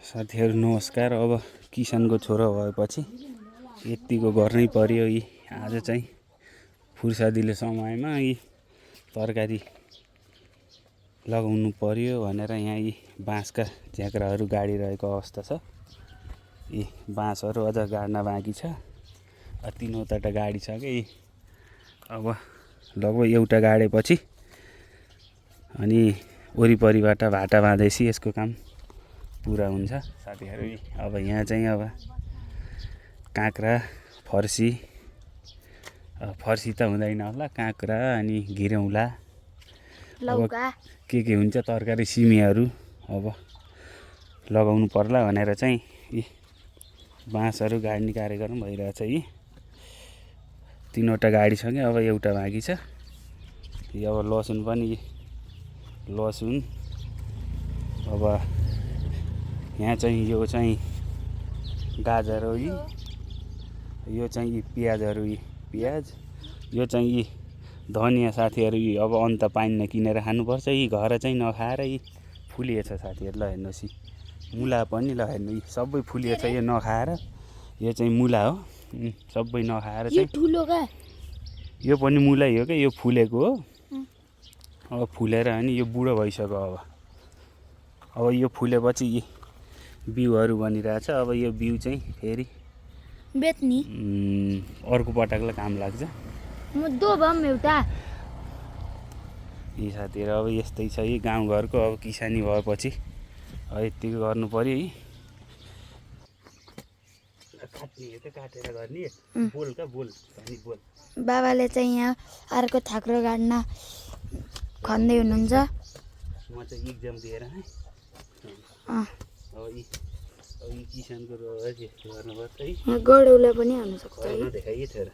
साथीहरू नमस्कार। अब किसानको छोरो भएपछि यतिको गर्नै पर्यो। यी आज चाहिँ फुर्सदिलो समयमा यी तरकारी लगाउनु पर्यो भनेर यहाँ यी बाँसका झ्याक्राहरू गाडिरहेको अवस्था छ। यी बाँसहरू अझ गाड्न बाँकी छ। 3-4 गाडी छ कि अब लगभग एउटा गाडेपछि अनि वरिपरिबाट भाटा बाँधेपछि यसको काम पुरा हुन्छ साथीहरू। अब यहाँ चाहिँ अब काँक्रा, फर्सी त हुँदैन होला, काँक्रा अनि घिरौँला, लौका के हुन्छ तरकारी सिमीहरू अब लगाउनु पर्ला भनेर चाहिँ यी बाँसहरू गाड्ने कार्यक्रम भइरहेछ। यी 3वटा गाडी छ कि अब एउटा बाँकी छ। अब लसुन पनि लसुन अब यहाँ चाहिँ यो चाहिँ गाजर हो, यो चाहिँ यी प्याजहरू, यी प्याज, यो चाहिँ यी धनियाँ साथीहरू। यी अब अन्त पाइन्न, किनेर खानुपर्छ। यी घर चाहिँ नखाएर यी फुलिएछ साथीहरू। ल हेर्नुहोस्, यी मुला पनि ल हेर्नु, यी सबै फुलिएछ। यो नखाएर, यो चाहिँ मुला हो, सबै नखाएर चाहिँ यो पनि मुलै हो क्या, यो फुलेको हो। अब फुलेर अनि यो बुढो भइसक्यो। अब यो फुलेपछि यी बिउहरू बनिरहेछ। अब यो बिउ चाहिँ फेरि बेच्ने अर्को पटकलाई काम लाग्छ। एउटा यी साथीहरू अब यस्तै छ। यी गाउँघरको अब किसानी भएपछि यतिको गर्नु पर्यो। यी काटेर गर्ने बोल बाबाले चाहिँ यहाँ अर्को थाक्रो गाड्न खन्दै हुनुहुन्छ। म चाहिँ इक्जाम दिएर अब यी किसानको गर्नुपर्छ है। गडौला पनि हुनसक्छ है। नदेखाइ छोरा,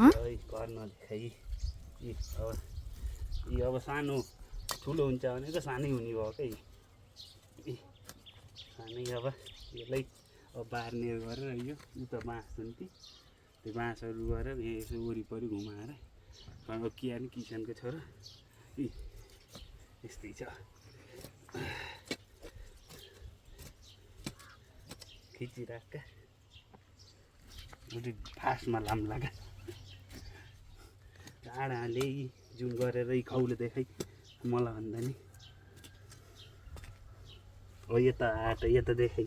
घर नदेखाइ। यी अब सानो ठुलो हुन्छ भनेको सानै हुने भयो क्या। सानै अब यसलाई अब बार्ने गरेर यो उता बाँस हुन्थ्यो, त्यो बाँसहरू गरेर यसो वरिपरि घुमाएर अब के अनि किसानको छोरा यस्तै छ। खिचिराख्का फास्टमा लाम्ला क्या डाँडाले जुन गरेर खौले देखाइ मलाई भन्दा नि। हो यता आँट यता देखाइ।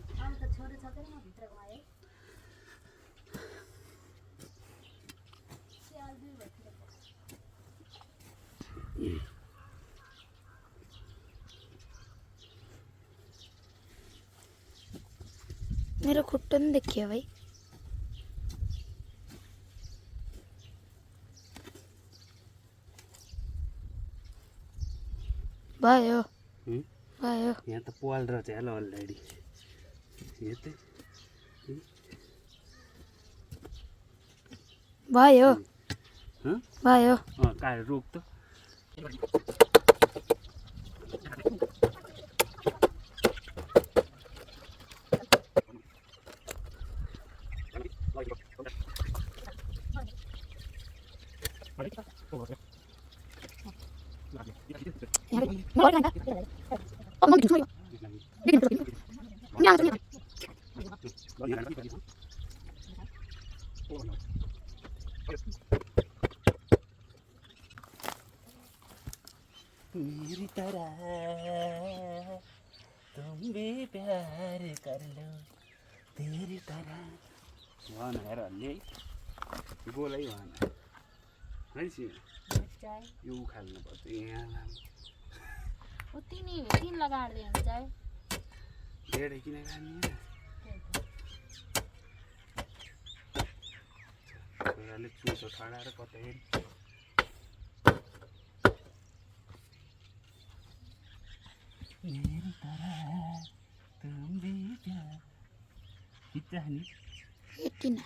मेरो खुट्टा पनि देखियो भाइ। भयो यहाँ त पाल र झ्याल अलरेडी भयो काट रोक त। मेरी तरह तुम भी प्यार कर लो तेरी तरह भन हेर अलि गोलै भन है यो उखाल्नुपर्छ यहाँ तीन लगाड्दै हुन्छ धेरै किन खाने छोराले चुसो छडाएर कतै मेरी तरह तुम भी प्यार खिच्चा नि हेटिना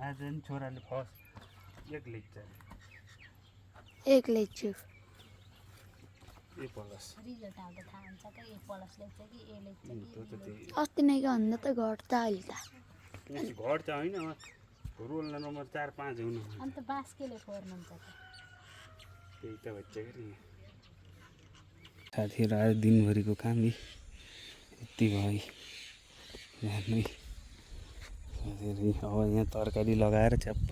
आज नि छोराले फर्स्ट एक लेख्छ एक लेख्छु। ए प्लस रिजल्ट आउँदा थाहा हुन्छ कि ए प्लस लेख्छ कि ए लेख्छ त्यो त कि त्यही अस्ति नै भन्दा त घट्छ अहिले त घर त होइन रोल नम्बर 4 5 हुनु अन्त बास्केले फोर्नुहुन्छ त त्यही त भन्छ कि साथीहरू आज दिनभरिको काम यति भयो साथीहरू अब यहाँ तरकारी लगाएर च्याप्प